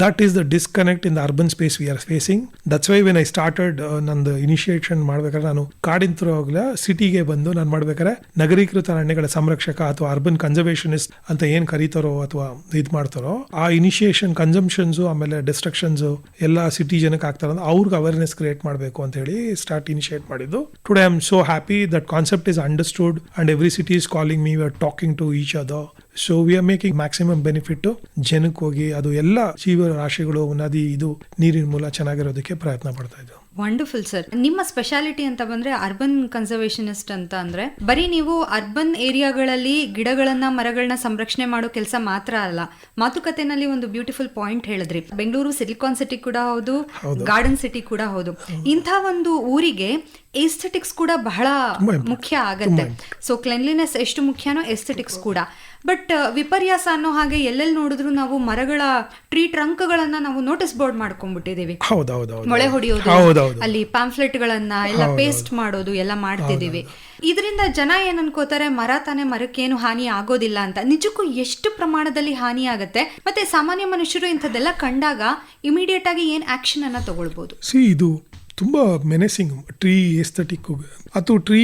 That is the disconnect in the urban space we are facing. That's why when I started ನಂದು ಇನಿಷಿಯೇಷನ್ ಮಾಡ್ಬೇಕಾದ್ರೆ ನಾನು ಕಾಡಿನ ಥರ ಹೋಗ್ಲಾ ಸಿಟಿಗೆ ಬಂದು ನಾನು ಮಾಡ್ಬೇಕಾದ್ರೆ ನಗರೀಕೃತ ಅರಣ್ಯಗಳ ಸಂರಕ್ಷಕ ಅಥವಾ ಅರ್ಬನ್ ಕನ್ಸರ್ವೇಷನಿಸ್ಟ್ ಅಂತ ಏನ್ ಕರೀತಾರೋ ಅಥವಾ ಇದು ಮಾಡ್ತಾರೋ, ಆ ಇನಿಷಿಯೇಷನ್ ಕನ್ಸಂಪ್ಷನ್ಸು ಆಮೇಲೆ ಡಿಸ್ಟ್ರಕ್ಷನ್ಸ್ ಎಲ್ಲ ಸಿಟಿ ಜನಕ್ಕೆ ಆಗ್ತಾರ ಅವ್ರಿಗೆ ಅವೇರ್ನೆಸ್ ಕ್ರಿಯೇಟ್ ಮಾಡಬೇಕು ಅಂತ ಹೇಳಿ ಇನಿಷಿಯೇಟ್ ಮಾಡಿದ್ದು. Today I am so happy that concept is understood and every city is calling me, we are talking to each other. So we are making maximum benefit ಜನಕ್ಕೆ ಹೋಗಿ ಅದು ಎಲ್ಲ ಜೀವರಾಶಿಗಳು ನದಿ ಇದು ನೀರಿನ ಮೂಲ ಚೆನ್ನಾಗಿರೋದಕ್ಕೆ ಪ್ರಯತ್ನ ಪಡ್ತಾ ಇದ್ದೀವಿ. Wonderful sir. ನಿಮ್ಮ ಸ್ಪೆಷಾಲಿಟಿ ಅಂತ ಬಂದ್ರೆ ಅರ್ಬನ್ ಕನ್ಸರ್ವೇಷನಿಸ್ಟ್ ಅಂತ ಅಂದ್ರೆ ಬರೀ ನೀವು ಅರ್ಬನ್ ಏರಿಯಾಗಳಲ್ಲಿ ಗಿಡಗಳನ್ನ ಮರಗಳನ್ನ ಸಂರಕ್ಷಣೆ ಮಾಡೋ ಕೆಲಸ ಮಾತ್ರ ಅಲ್ಲ, ಮಾತುಕತೆನಲ್ಲಿ ಒಂದು ಬ್ಯೂಟಿಫುಲ್ ಪಾಯಿಂಟ್ ಹೇಳಿದ್ರಿ. ಬೆಂಗಳೂರು ಸಿಲಿಕಾನ್ ಸಿಟಿ ಕೂಡ ಹೌದು, ಗಾರ್ಡನ್ ಸಿಟಿ ಕೂಡ ಹೌದು. ಇಂಥ ಒಂದು ಊರಿಗೆ ಏಸ್ಥೆಟಿಕ್ಸ್ ಕೂಡ ಬಹಳ ಮುಖ್ಯ ಆಗತ್ತೆ. ಸೊ ಕ್ಲೆನ್ಲಿನೆಸ್ ಎಷ್ಟು ಮುಖ್ಯನೋ ಏಸ್ಥೆಟಿಕ್ಸ್ ಕೂಡ. ಬಟ್ ವಿಪರ್ಯಾಸ ಅನ್ನೋ ಹಾಗೆ ಎಲ್ಲೆಲ್ಲಿ ನೋಡಿದ್ರು ನಾವು ಮರಗಳ ಟ್ರೀ ಟ್ರಂಕ್ಗಳನ್ನ ನಾವು ನೋಟಿಸ್ ಬೋರ್ಡ್ ಮಾಡ್ಕೊಂಡ್ಬಿಟ್ಟಿದೀವಿ. ಮೊಳೆ ಹೊಡೆಯೋದು, ಅಲ್ಲಿ ಪ್ಯಾಂಫ್ಲೆಟ್ ಗಳನ್ನ ಎಲ್ಲ ಪೇಸ್ಟ್ ಮಾಡೋದು ಎಲ್ಲ ಮಾಡ್ತಿದೀವಿ. ಇದರಿಂದ ಜನ ಏನ್ ಅನ್ಕೋತಾರೆ, ಮರ ತಾನೇ, ಮರಕ್ಕೇನು ಹಾನಿ ಆಗೋದಿಲ್ಲ ಅಂತ. ನಿಜಕ್ಕೂ ಎಷ್ಟು ಪ್ರಮಾಣದಲ್ಲಿ ಹಾನಿ ಆಗತ್ತೆ, ಮತ್ತೆ ಸಾಮಾನ್ಯ ಮನುಷ್ಯರು ಇಂಥದ್ದೆಲ್ಲ ಕಂಡಾಗ ಇಮಿಡಿಯೇಟ್ ಆಗಿ ಏನ್ ಆಕ್ಷನ್ ಅನ್ನ ತಗೊಳ್ಬಹುದು? ಇದು ತುಂಬಾ ಮೆನೆಸಿಂಗ್ ಟ್ರೀ ಎಸ್ಥೆಟಿಕ್ ಅಥವಾ ಟ್ರೀ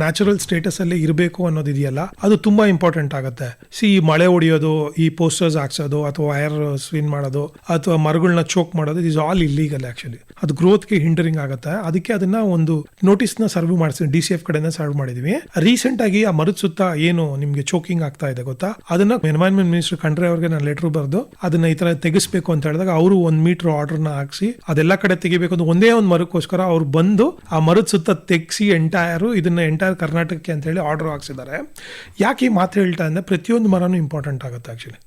ನ್ಯಾಚುರಲ್ ಸ್ಟೇಟಸ್ ಅಲ್ಲೇ ಇರಬೇಕು ಅನ್ನೋದಿದೆಯಲ್ಲ, ಅದು ತುಂಬಾ ಇಂಪಾರ್ಟೆಂಟ್ ಆಗುತ್ತೆ. ಈ ಮಳೆ ಹೊಡಿಯೋದು, ಈ ಪೋಸ್ಟರ್ಸ್ ಹಾಕ್ಸೋದು ಅಥವಾ ವೈರ್ ಸ್ವಿನ್ ಮಾಡೋದು ಅಥವಾ ಮರಗಳನ್ನ ಚೋಕ್ ಮಾಡೋದು, ಇಸ್ ಆಲ್ ಇಲ್ಲೀಗಲ್ ಆಕ್ಚುಲಿ. ಅದು ಗ್ರೋತ್ಗೆ ಹಿಂಡರಿಂಗ್ ಆಗುತ್ತೆ. ಅದಕ್ಕೆ ಅದನ್ನ ಒಂದು ನೋಟಿಸ್ನ ಸರ್ವ್ ಮಾಡಿಸಿ DCF ಕಡೆಯಿಂದ ಸರ್ವ್ ಮಾಡಿದೀವಿ. ರೀಸೆಂಟ್ ಆಗಿ ಆ ಮರದ ಸುತ್ತ ಏನು ನಿಮ್ಗೆ ಚೋಕಿಂಗ್ ಆಗ್ತಾ ಇದೆ ಗೊತ್ತಾ, ಅದನ್ನ ಎನ್ವೈರನ್ಮೆಂಟ್ ಮಿನಿಸ್ಟರ್ ಖಂಡ್ರೆ ಅವ್ರಿಗೆ ನಾನು ಲೆಟರ್ ಬರೆದು ಅದನ್ನ ಈ ತರ ತೆಗಿಸ್ಬೇಕು ಅಂತ ಹೇಳಿದಾಗ ಅವರು 1 ಮೀಟರ್ ಆರ್ಡರ್ನ ಹಾಕ್ಸಿ ಅದೆಲ್ಲ ಕಡೆ ತೆಗಿಬೇಕು ಅಂತ ಒಂದೇ ಒಂದು ಮರಕ್ಕೋಸ್ಕರ ಅವ್ರು ಬಂದು ಆ ಮರದ ಸುತ್ತ ತೆಗ್ಸಿ ಇದನ್ನ ಎಂಟೈರ್ ಕರ್ನಾಟಕಕ್ಕೆ ಅಂತ ಹೇಳಿ ಆರ್ಡರ್ ಹಾಕ್ಸಿದ್ದಾರೆ. ಯಾಕೆ ಈ ಮಾತು ಹೇಳ್ತಾ ಅಂದ್ರೆ ಪ್ರತಿಯೊಂದು ಮರನೂ ಇಂಪಾರ್ಟೆಂಟ್ ಆಗುತ್ತೆ ಆಕ್ಚುಲಿ.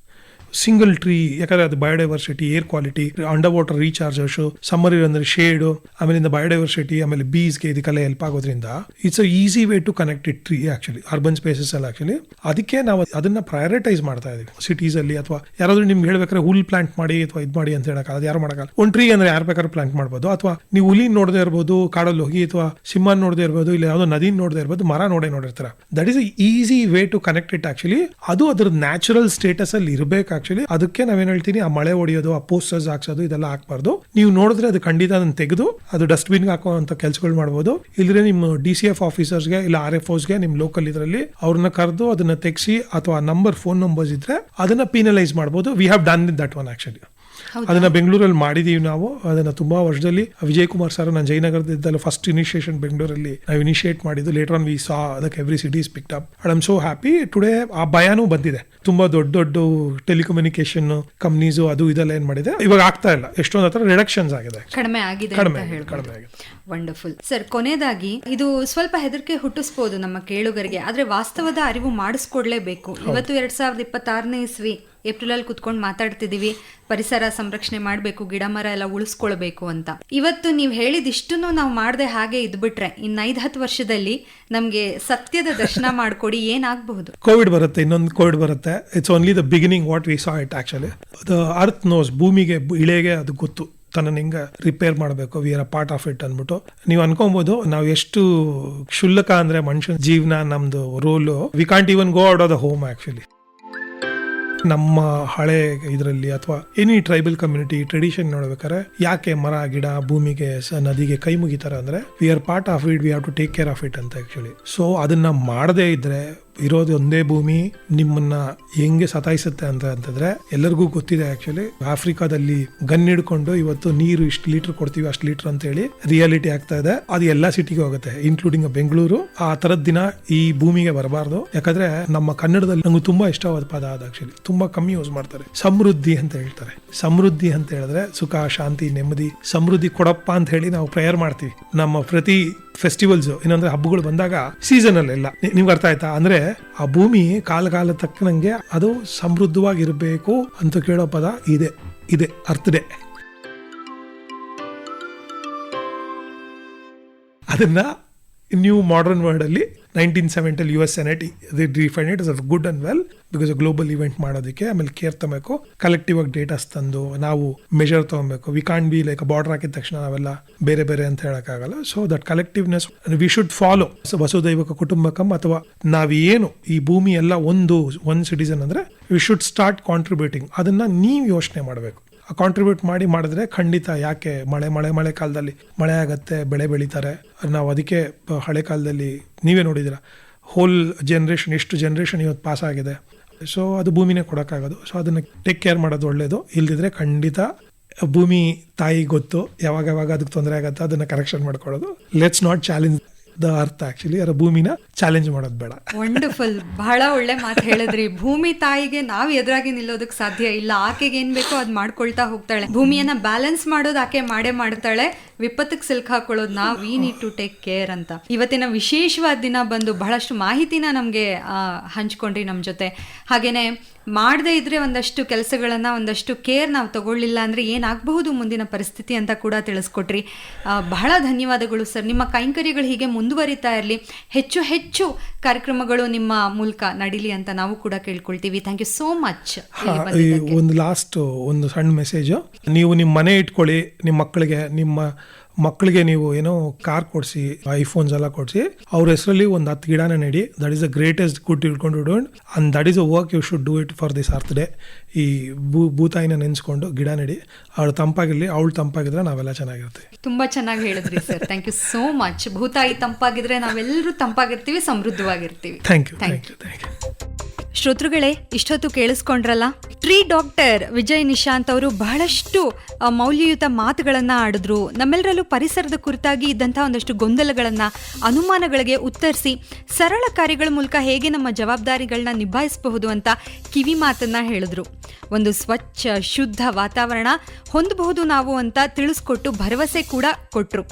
ಸಿಂಗಲ್ ಟ್ರೀ, ಯಾಕಂದ್ರೆ ಅದು biodiversity, air quality, under water rechargers, summer ಅಂದ್ರೆ ಶೇಡ್, ಆಮೇಲೆ ಬಯೋಡೈವರ್ಸಿಟಿ, ಆಮೇಲೆ ಬೀಸ್ಗೆ ಇದಕ್ಕೆಲ್ಲ ಹೆಲ್ಪ್ ಆಗೋದ್ರಿಂದ it's a easy way to connect it tree actually urban spaces ಅಲ್ಲಿ ಆಕ್ಚುಲಿ. ಅದಕ್ಕೆ ನಾವು ಅದನ್ನ ಪ್ರಯಾರಿಟೈಸ್ ಮಾಡ್ತಾ ಇದೀವಿ ಸಿಟೀಸ್ ಅಲ್ಲಿ. ಅಥವಾ ಯಾರಾದ್ರೂ ನಿಮ್ಗೆ ಹೇಳ್ಬೇಕಾದ್ರೆ ಹುಲ್ ಪ್ಲಾಂಟ್ ಮಾಡಿ ಅಥವಾ ಇದು ಮಾಡಿ ಅಂತ ಹೇಳಕ್ ಅದು ಯಾರು ಮಾಡಲ್ಲ. ಒಂದು ಟ್ರೀ ಅಂದ್ರೆ ಯಾರು ಬೇಕಾದ್ರೂ ಪ್ಲಾಂಟ್ ಮಾಡ್ಬೋದು. ಅಥವಾ ನೀವು ಹುಲಿನ ನೋಡದೇ ಇರ್ಬೋದು ಕಾಡಲ್ಲಿ ಹೋಗಿ, ಅಥವಾ ಸಿಂಹನ್ ನೋಡದೇ ಇರ್ಬೋದು, ಇಲ್ಲ ಯಾವುದೋ ನದಿನ ನೋಡದೇ ಇರ್ಬೋದು, ಮರ ನೋಡಿರ್ತಾರೆ. That is easy way to connect it actually. ಅದು ಅದ್ರ ನ್ಯಾಚುರಲ್ ಸ್ಟೇಟಸ್ ಅಲ್ಲಿ ಇರಬೇಕು ಆಕ್ಚುಲಿ. ಅದಕ್ಕೆ ನಾವೇನ್ ಹೇಳ್ತೀನಿ, ಆ ಮಳೆ ಹೊಡೆಯೋದು, ಆ ಪೋಸ್ಟರ್ಸ್ ಹಾಕ್ಸೋದು ಇದೆಲ್ಲ ಹಾಕ್ಬಾರ್ದು. ನೀವು ನೋಡಿದ್ರೆ ಅದು ಖಂಡಿತ ಅದನ್ನ ತೆಗೆದು ಅದು ಡಸ್ಟ್ಬಿನ್ ಹಾಕುವಂತ ಕೆಲಸಗಳು ಮಾಡಬಹುದು. ಇಲ್ಲದ್ರೆ ನಿಮ್ಮ DCF ಆಫೀಸರ್ಸ್ಗೆ ಇಲ್ಲ RFOಸ್ಗೆ ನಿಮ್ ಲೋಕಲ್ ಇದರಲ್ಲಿ ಅವ್ರನ್ನ ಕರೆದು ಅದನ್ನ ತೆಗ್ಸಿ, ಅಥವಾ ಫೋನ್ ನಂಬರ್ಸ್ ಇದ್ರೆ ಅದನ್ನ ಪೀನಲೈಸ್ ಮಾಡಬಹುದು. We have done that one actually. ಅದನ್ನ ಬೆಂಗಳೂರಲ್ಲಿ ಮಾಡಿದೀವಿ ನಾವು. ಅದನ್ನ ತುಂಬಾ ವರ್ಷದಲ್ಲಿ ವಿಜಯ್ ಕುಮಾರ್ ಸರ್, ನಾನು ಜಯನಗರದಿದ್ದಲ್ಲ ಫಸ್ಟ್ ಇನಿಷಿಯೇಷನ್ ಬೆಂಗಳೂರಲ್ಲಿ ನಾವು ಇನಿಷಿಯೇಟ್ ಮಾಡಿದ್ದು. ಲೇಟರ್ ಆನ್ ವಿ ಸಾ ಅದಕ್ಕೆ every city is picked up. I am so happy today. ಆ ಭಯನೂ ಬಂದಿದೆ. ತುಂಬಾ ದೊಡ್ಡ ಟೆಲಿಕಮ್ಯುನಿಕೇಶನ್ ಕಂಪ್ನೀಸು ಅದು ಇದೆಲ್ಲ ಏನ್ ಮಾಡಿದೆ, ಇವಾಗ ಆಗ್ತಾ ಇಲ್ಲ. ಎಷ್ಟೊಂದು ಹತ್ರ ರಿಡಕ್ಷನ್ಸ್ ಆಗಿದೆ, ಕಡಿಮೆ ಆಗಿದೆ. Wonderful sir. ಕೊನೆಯದಾಗಿ ಇದು ಸ್ವಲ್ಪ ಹೆದರಿಕೆ ಹುಟ್ಟಿಸಬಹುದು ನಮ್ಮ ಕೇಳುಗರಿಗೆ, ಆದ್ರೆ ವಾಸ್ತವದ ಅರಿವು ಮಾಡಿಸ್ಕೊಡ್ಲೇಬೇಕು. ಇವತ್ತು 2026ನೇ ಇಸ್ವಿ ಏಪ್ರಿಲ್ ಅಲ್ಲಿ ಕುತ್ಕೊಂಡು ಮಾತಾಡ್ತಿದೀವಿ, ಪರಿಸರ ಸಂರಕ್ಷಣೆ ಮಾಡಬೇಕು, ಗಿಡ ಮರ ಎಲ್ಲ ಉಳಿಸ್ಕೊಳ್ಬೇಕು ಅಂತ. ಇವತ್ತು ನೀವು ಹೇಳಿದಿಷ್ಟನ್ನು ನಾವು ಮಾಡದೆ ಹಾಗೆ ಇದ್ಬಿಟ್ರೆ ಇನ್ನು 5-10 ವರ್ಷದಲ್ಲಿ ನಮ್ಗೆ ಸತ್ಯದ ದರ್ಶನ ಮಾಡ್ಕೊಡಿ, ಏನಾಗಬಹುದು? ಕೋವಿಡ್ ಬರುತ್ತೆ, ಇನ್ನೊಂದು ಕೋವಿಡ್ ಬರುತ್ತೆ. It's only the beginning what we saw it actually. The earth knows, ಭೂಮಿಗೆ ಇಳೆಗೆ ಅದು ಗೊತ್ತು ತನ್ನ ಹೆಂಗ ರಿಪೇರ್ ಮಾಡಬೇಕು, we are a part of it ಅಂದ್ಬಿಟ್ಟು. ನೀವು ಅನ್ಕೊಬಹುದು ನಾವು ಎಷ್ಟು ಕ್ಷುಲ್ಲಕ ಅಂದ್ರೆ ಮನುಷ್ಯನ ಜೀವನ, ನಮ್ದು role, we can't even go out of the home actually. ನಮ್ಮ ಹಳೆ ಇದರಲ್ಲಿ ಅಥವಾ ಎನಿ ಟ್ರೈಬಲ್ ಕಮ್ಯುನಿಟಿ ಟ್ರೆಡಿಷನ್ ನೋಡ್ಬೇಕಾದ್ರೆ ಯಾಕೆ ಮರ ಗಿಡ ಭೂಮಿಗೆ ನದಿಗೆ ಕೈ ಮುಗಿತಾರೆ ಅಂದ್ರೆ we are part of it, we have to take care of it ಅಂತ ಆಕ್ಚುಲಿ. ಸೊ ಅದನ್ನ ಮಾಡದೇ ಇದ್ರೆ ಇರೋದು ಒಂದೇ ಭೂಮಿ ನಿಮ್ಮನ್ನ ಹೆಂಗೆ ಸತಾಯಿಸುತ್ತೆ ಅಂತಂದ್ರೆ ಎಲ್ಲರಿಗೂ ಗೊತ್ತಿದೆ ಆಕ್ಚುಲಿ. ಆಫ್ರಿಕಾದಲ್ಲಿ ಗನ್ ಹಿಡ್ಕೊಂಡು ಇವತ್ತು ನೀರು ಇಷ್ಟು ಲೀಟರ್ ಕೊಡ್ತೀವಿ ಅಷ್ಟು ಲೀಟರ್ ಅಂತ ಹೇಳಿ ರಿಯಾಲಿಟಿ ಆಗ್ತಾ ಇದೆ. ಅದು ಎಲ್ಲಾ ಸಿಟಿಗೆ ಹೋಗುತ್ತೆ, ಇನ್ಕ್ಲೂಡಿಂಗ್ ಬೆಂಗಳೂರು. ಆ ತರದ ದಿನ ಈ ಭೂಮಿಗೆ ಬರಬಾರ್ದು. ಯಾಕಂದ್ರೆ ನಮ್ಮ ಕನ್ನಡದಲ್ಲಿ ನಂಗೆ ತುಂಬಾ ಇಷ್ಟವಾದ ಪದ ಅದು ಆಕ್ಚುಲಿ, ತುಂಬಾ ಕಮ್ಮಿ ಯೂಸ್ ಮಾಡ್ತಾರೆ. ಸಮೃದ್ಧಿ ಅಂತ ಹೇಳ್ತಾರೆ. ಸಮೃದ್ಧಿ ಅಂತ ಹೇಳಿದ್ರೆ ಸುಖ, ಶಾಂತಿ, ನೆಮ್ಮದಿ, ಸಮೃದ್ಧಿ ಕೊಡಪ್ಪ ಅಂತ ಹೇಳಿ ನಾವು ಪ್ರೇಯರ್ ಮಾಡ್ತೀವಿ ನಮ್ಮ ಪ್ರತಿ ಫೆಸ್ಟಿವಲ್ಸ್, ಏನಂದ್ರೆ ಹಬ್ಬಗಳು ಬಂದಾಗ ಸೀಸನ್ ಅಲ್ಲೆಲ್ಲ. ನಿಮ್ಗೆ ಅರ್ಥ ಆಯ್ತಾ? ಅಂದ್ರೆ ಆ ಭೂಮಿ ಕಾಲ ತಕ್ಕನಂಗೆ ಅದು ಸಮೃದ್ಧವಾಗಿರ್ಬೇಕು ಅಂತ ಕೇಳೋ ಪದ ಇದೆ ಅರ್ಥದೆ. ಅದನ್ನ ನ್ಯೂ ಮಾಡರ್ನ್ ವರ್ಲ್ಡ್ ಅಲ್ಲಿ 1970 US Senate define it as good and well because global event ಮಾಡೋದಕ್ಕೆ. ಆಮೇಲೆ ಕೇರ್ ತಗೋಬೇಕು, ಕಲೆಕ್ಟಿವ್ ಆಗಿ ಡೇಟಾಸ್ ತಂದು ನಾವು ಮೆಜರ್ ತಗೊಬೇಕು. We can't be like border ಹಾಕಿದ ತಕ್ಷಣ ನಾವೆಲ್ಲ ಬೇರೆ ಅಂತ ಹೇಳಕ್ಕಾಗಲ್ಲ. So that collectiveness we should follow. ವಸುದೈವಕ ಕುಟುಂಬಕಂ, ಅಥವಾ ನಾವೇನು ಈ ಭೂಮಿ ಎಲ್ಲ ಒಂದು ಸಿಟಿಸನ್ ಅಂದ್ರೆ ವಿ ಶುಡ್ ಸ್ಟಾರ್ಟ್ ಕಾಂಟ್ರಿಬ್ಯೂಟಿಂಗ್. ಅದನ್ನ ನೀವು ಯೋಚನೆ ಮಾಡಬೇಕು. ಕಾಂಟ್ರಿಬ್ಯೂಟ್ ಮಾಡಿದ್ರೆ ಖಂಡಿತ. ಯಾಕೆ ಮಳೆ ಕಾಲದಲ್ಲಿ ಮಳೆ ಆಗತ್ತೆ, ಬೆಳೆ ಬೆಳೀತಾರೆ. ನಾವು ಅದಕ್ಕೆ ಹಳೆ ಕಾಲದಲ್ಲಿ ನೀವೇ ನೋಡಿದಿರ, ಹೋಲ್ ಜನರೇಷನ್, ಎಷ್ಟು ಜನರೇಷನ್ ಇವತ್ತು ಪಾಸ್ ಆಗಿದೆ. ಸೊ ಅದು ಭೂಮಿನೇ ಕೊಡೋಕ್ಕಾಗೋದು. ಸೊ ಅದನ್ನ ಟೇಕ್ ಕೇರ್ ಮಾಡೋದು ಒಳ್ಳೇದು. ಇಲ್ದಿದ್ರೆ ಖಂಡಿತ ಭೂಮಿ ತಾಯಿ ಗೊತ್ತು ಯಾವಾಗ ಅದಕ್ಕೆ ತೊಂದರೆ ಆಗತ್ತೆ, ಅದನ್ನ ಕರೆಕ್ಷನ್ ಮಾಡ್ಕೊಳ್ಳೋದು. ಲೆಟ್ಸ್ ನಾಟ್ ಚಾಲೆಂಜ್ ದ ಅರ್ಥ ಆಕ್ಚುಲಿ. ಅದರ ಭೂಮಿನ ಚಾಲೆಂಜ್ ಮಾಡೋದು ಬೇಡ. ವಂಡರ್ಫುಲ್, ಬಹಳ ಒಳ್ಳೆ ಮಾತು ಹೇಳಿದ್ರಿ. ಭೂಮಿ ತಾಯಿಗೆ ನಾವು ಎದುರಾಗಿ ನಿಲ್ಲೋದಕ್ಕೆ ಸಾಧ್ಯ ಇಲ್ಲ. ಆಕೆಗೆ ಏನ್ ಬೇಕೋ ಅದ್ ಮಾಡ್ಕೊಳ್ತಾ ಹೋಗ್ತಾಳೆ. ಭೂಮಿಯನ್ನ ಬ್ಯಾಲೆನ್ಸ್ ಮಾಡೋದು ಆಕೆ ಮಾಡ್ತಾಳೆ. ವಿಪತ್ತಿಗೆ ಸಿಲ್ಕ್ ಹಾಕೊಳ್ಳೋದು ನಾವು. We need to take care ಅಂತ. ಇವತ್ತಿನ ವಿಶೇಷವಾದ ದಿನ ಬಂದು ಬಹಳಷ್ಟು ಮಾಹಿತಿನ ನಮ್ಗೆ ಹಂಚ್ಕೊಂಡ್ರಿ ನಮ್ಮ ಜೊತೆ. ಹಾಗೇನೆ ಮಾಡದೇ ಇದ್ರೆ ಒಂದಷ್ಟು ಕೆಲಸಗಳನ್ನ, ಒಂದಷ್ಟು ಕೇರ್ ನಾವು ತಗೊಳ್ಳಿಲ್ಲ ಅಂದ್ರೆ ಏನಾಗಬಹುದು ಮುಂದಿನ ಪರಿಸ್ಥಿತಿ ಅಂತ ಕೂಡ ತಿಳಿಸ್ಕೊಟ್ರಿ. ಬಹಳ ಧನ್ಯವಾದಗಳು ಸರ್. ನಿಮ್ಮ ಕೈಂಕರ್ಯಗಳು ಹೀಗೆ ಮುಂದುವರಿತಾ ಇರಲಿ, ಹೆಚ್ಚು ಕಾರ್ಯಕ್ರಮಗಳು ನಿಮ್ಮ ಮೂಲಕ ನಡೀಲಿ ಅಂತ ನಾವು ಕೂಡ ಕೇಳ್ಕೊಳ್ತೀವಿ. Thank you so much. ಒಂದು ಸಣ್ಣ ಮೆಸೇಜ್. ನೀವು ನಿಮ್ಮ ಮನೆ ಇಟ್ಕೊಳ್ಳಿ, ನಿಮ್ಮ ಮಕ್ಕಳಿಗೆ ನೀವು ಏನೋ ಕಾರ್ ಕೊಡಿಸಿ, ಐಫೋನ್ಸ್ ಎಲ್ಲ ಕೊಡಿಸಿ, ಅವ್ರ ಹೆಸರಲ್ಲಿ ಒಂದು 10 ಗಿಡನ ನೆಡಿ. That is the greatest good ತಿಳ್ಕೊಂಡು don't, and that is a work you should do it for this earth day. ಈ ಭೂತಾಯಿನ ನೆನೆಸ್ಕೊಂಡು ಗಿಡ ನೆಡಿ. ಅವಳು ತಂಪಾಗಿರ್ಲಿ, ಅವಳು ತಂಪಾಗಿದ್ರೆ ನಾವೆಲ್ಲ ಚೆನ್ನಾಗಿರ್ತೀವಿ. ತುಂಬಾ ಚೆನ್ನಾಗಿ ಹೇಳಿದ್ರಿ sir. Thank you so much. ಭೂತಾಯಿ ತಂಪಾಗಿದ್ರೆ ನಾವೆಲ್ಲರೂ ತಂಪಾಗಿರ್ತೀವಿ, ಸಮೃದ್ಧವಾಗಿರ್ತೀವಿ. Thank you. ಶ್ರೋತೃಗಳೇ, ಇಷ್ಟೊತ್ತು ಕೇಳಿಸ್ಕೊಂಡ್ರಲ್ಲ, ಟ್ರೀ ಡಾಕ್ಟರ್ ವಿಜಯ್ ನಿಶಾಂತ್ ಅವರು ಬಹಳಷ್ಟು ಮೌಲ್ಯಯುತ ಮಾತುಗಳನ್ನ ಆಡಿದ್ರು. ನಮ್ಮೆಲ್ಲರಲ್ಲೂ ಪರಿಸರದ ಕುರಿತಾಗಿ ಇದ್ದಂತಹ ಒಂದಷ್ಟು ಗೊಂದಲಗಳನ್ನ, ಅನುಮಾನಗಳಿಗೆ ಉತ್ತರಿಸಿ ಸರಳ ಕಾರ್ಯಗಳ ಮೂಲಕ ಹೇಗೆ ನಮ್ಮ ಜವಾಬ್ದಾರಿಗಳನ್ನ ನಿಭಾಯಿಸಬಹುದು ಅಂತ ಕಿವಿ ಮಾತನ್ನ ಹೇಳಿದ್ರು. ಒಂದು ಸ್ವಚ್ಛ ಶುದ್ಧ ವಾತಾವರಣ ಹೊಂದಬಹುದು ನಾವು ಅಂತ ತಿಳಿಸ್ಕೊಟ್ಟು ಭರವಸೆ ಕೂಡ ಕೊಟ್ರು.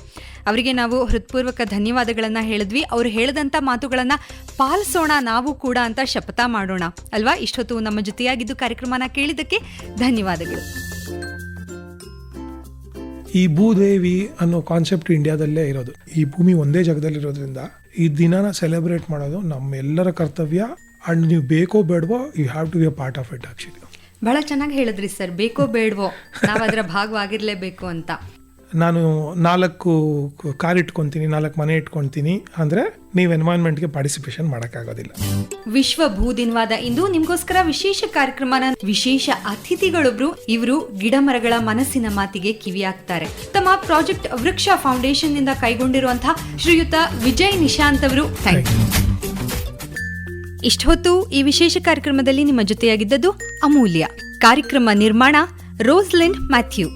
ಅವರಿಗೆ ನಾವು ಹೃತ್ಪೂರ್ವಕ ಧನ್ಯವಾದಗಳನ್ನ ಹೇಳಿದ್ವಿ. ಅವರು ಹೇಳಿದಂಥ ಮಾತುಗಳನ್ನ ಪಾಲಿಸೋಣ ನಾವು ಕೂಡ ಅಂತ ಶಪಥ ಮಾಡೋಣ ಅಲ್ವಾ? ಇಷ್ಟೊತ್ತು ನಮ್ಮ ಜೊತೆಯಾಗಿದ್ದು ಕಾರ್ಯಕ್ರಮನ ಕೇಳಿದ್ದಕ್ಕೆ ಧನ್ಯವಾದಗಳು. ಈ ಭೂದೇವಿ ಅನ್ನೋ ಕಾನ್ಸೆಪ್ಟ್ ಇಂಡಿಯಾದಲ್ಲೇ ಇರೋದು. ಈ ಭೂಮಿ ಒಂದೇ ಜಾಗದಲ್ಲಿ ಇರೋದ್ರಿಂದ ಈ ದಿನನ ಸೆಲೆಬ್ರೇಟ್ ಮಾಡೋದು ನಮ್ಮೆಲ್ಲರ ಕರ್ತವ್ಯ. ಅಂಡ್ ನೀವು ಬೇಕೋ ಬೇಡವೋ, you have to be a part of it actually. ಬಹಳ ಚೆನ್ನಾಗಿ ಹೇಳಿದ್ರಿ ಸರ್. ಬೇಕೋ ಬೇಡವೋ ನಾವು ಅದರ ಭಾಗವಾಗಿರ್ಲೇಬೇಕು ಅಂತ. ನಾನು 4 ಕಾರ್ ಇಟ್ಕೊಂತೀನಿ, 4 ಮನೆ ಇಟ್ಕೊಂತೀನಿ ಅಂದ್ರೆ ನೀವು ಎನ್ವೈರನ್ಮೆಂಟ್ಗೆ ಪಾರ್ಟಿಸಿಪೇಷನ್ ಮಾಡೋಕ್ಕಾಗೋದಿಲ್ಲ. ವಿಶ್ವ ಭೂ ದಿನವಾದ ಇಂದು ನಿಮ್ಗೋಸ್ಕರ ವಿಶೇಷ ಕಾರ್ಯಕ್ರಮನ, ವಿಶೇಷ ಅತಿಥಿಗಳೊಬ್ರು. ಇವರು ಗಿಡ ಮರಗಳ ಮನಸ್ಸಿನ ಮಾತಿಗೆ ಕಿವಿಯಾಗ್ತಾರೆ. ತಮ್ಮ ಪ್ರಾಜೆಕ್ಟ್ ವೃಕ್ಷ ಫೌಂಡೇಶನ್ ನಿಂದ ಕೈಗೊಂಡಿರುವಂತಹ ಶ್ರೀಯುತ ವಿಜಯ್ ನಿಶಾಂತ್ ಅವರು. Thank you. ಇಷ್ಟೊತ್ತು ಈ ವಿಶೇಷ ಕಾರ್ಯಕ್ರಮದಲ್ಲಿ ನಿಮ್ಮ ಜೊತೆಯಾಗಿದ್ದದ್ದು ಅಮೂಲ್ಯ. ಕಾರ್ಯಕ್ರಮ ನಿರ್ಮಾಣ ರೋಸ್ಲಿನ್ ಮ್ಯಾಥ್ಯೂ.